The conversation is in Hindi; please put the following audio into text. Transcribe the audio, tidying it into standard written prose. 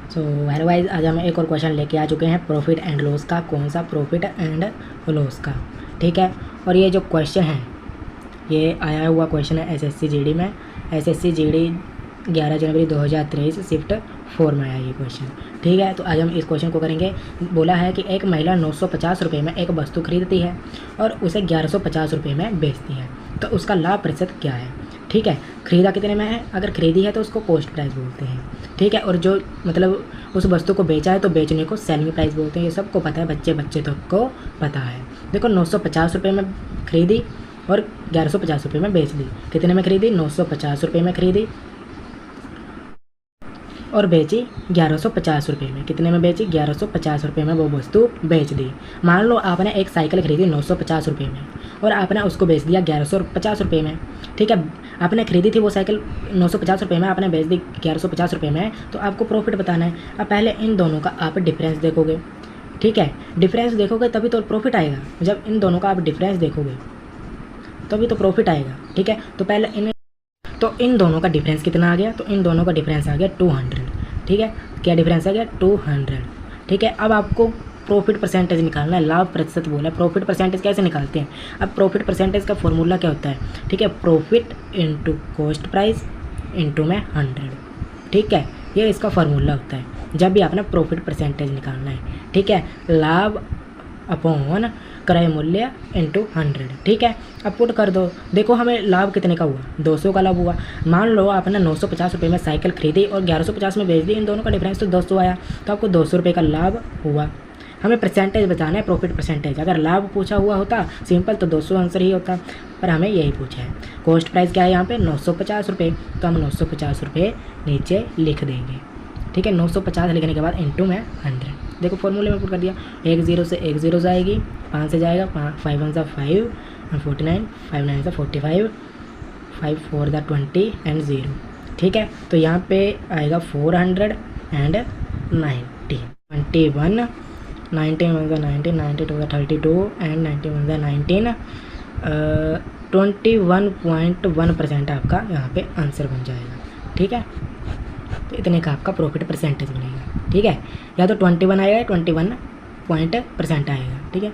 सो हेलो गाइस, आज हम एक और क्वेश्चन लेके आ चुके हैं प्रॉफिट एंड लॉस का। कौन सा? प्रॉफिट एंड लॉस का। ठीक है। और ये जो क्वेश्चन है ये आया हुआ क्वेश्चन है एसएससी जीडी में। एसएससी जीडी 11 जनवरी 2023 शिफ्ट 4 में आया ये क्वेश्चन। ठीक है। तो आज हम इस क्वेश्चन को करेंगे। बोला है कि एक महिला 950 रुपये में एक वस्तु खरीदती है और उसे 1150 रुपये में बेचती है, तो उसका लाभ प्रतिशत क्या है? ठीक है। खरीदा कितने में है? अगर खरीदी है तो उसको कॉस्ट प्राइस बोलते हैं। ठीक है। और जो मतलब उस वस्तु को बेचा है तो बेचने को सेलिंग प्राइस बोलते हैं। ये सबको पता है, बच्चे तक को पता है। देखो 950 रुपये में खरीदी और 1150 रुपये में बेच दी। कितने में खरीदी? 950 रुपये में खरीदी और बेची 1150 रुपये में। कितने में बेची? 1150 रुपये में वो वस्तु बेच दी। मान लो आपने एक साइकिल खरीदी 950 रुपये में और आपने उसको बेच दिया 1150 रुपये में। ठीक है। आपने खरीदी थी वो साइकिल 950 रुपये में, आपने बेच दी 1150 रुपये में, तो आपको प्रॉफिट बताना है। अब पहले इन दोनों का आप डिफरेंस देखोगे। ठीक है। डिफरेंस देखोगे तभी तो प्रॉफिट आएगा। जब इन दोनों का आप डिफरेंस देखोगे तभी तो प्रॉफिट आएगा। ठीक है। तो पहले इन दोनों का डिफरेंस कितना आ गया? तो इन दोनों का डिफरेंस आ गया 200। ठीक है। क्या डिफरेंस आ गया? 200। ठीक है। अब आपको प्रॉफिट परसेंटेज निकालना है। लाभ प्रतिशत बोला। प्रॉफिट परसेंटेज कैसे निकालते हैं? अब प्रॉफिट परसेंटेज का फॉर्मूला क्या होता है? ठीक है। Profit into cost price into में 100। ठीक है। ये इसका फार्मूला होता है जब भी आपने प्रॉफिट परसेंटेज निकालना है। ठीक है। लाभ अपॉन क्रय मूल्य इंटू 100। ठीक है। अब पुट कर दो। देखो हमें लाभ कितने का हुआ? 200 का लाभ हुआ। मान लो आपने 950 रुपये में साइकिल खरीदी और 1150 में बेच दी। इन दोनों का डिफरेंस तो 200 आया, तो आपको 200 रुपये का लाभ हुआ। हमें परसेंटेज बताना है, प्रॉफिट परसेंटेज। अगर लाभ पूछा हुआ होता सिंपल तो 200 आंसर ही होता, पर हमें यही पूछा है। कॉस्ट प्राइस क्या है यहाँ पे? 950 रुपये। तो हम 950 रुपये नीचे लिख देंगे। ठीक है। 950 लिखने के बाद इंटू में 100। देखो फॉर्मूले में पुट कर दिया। 1 0 से 1 0 जाएगी, 5 से जाएगा, 5 1 5 49, 5 9 से 45, 5 4 20 एंड 0। ठीक है। तो यहाँ पे आएगा 490 21, 19 1 19, 92 32 एंड 91 19, 21.1% आपका यहाँ पे आंसर बन जाएगा। ठीक है। तो इतने का आपका प्रॉफिट परसेंटेज बनेगा। ठीक है। या तो 21 आएगा, 21% आएगा। ठीक है।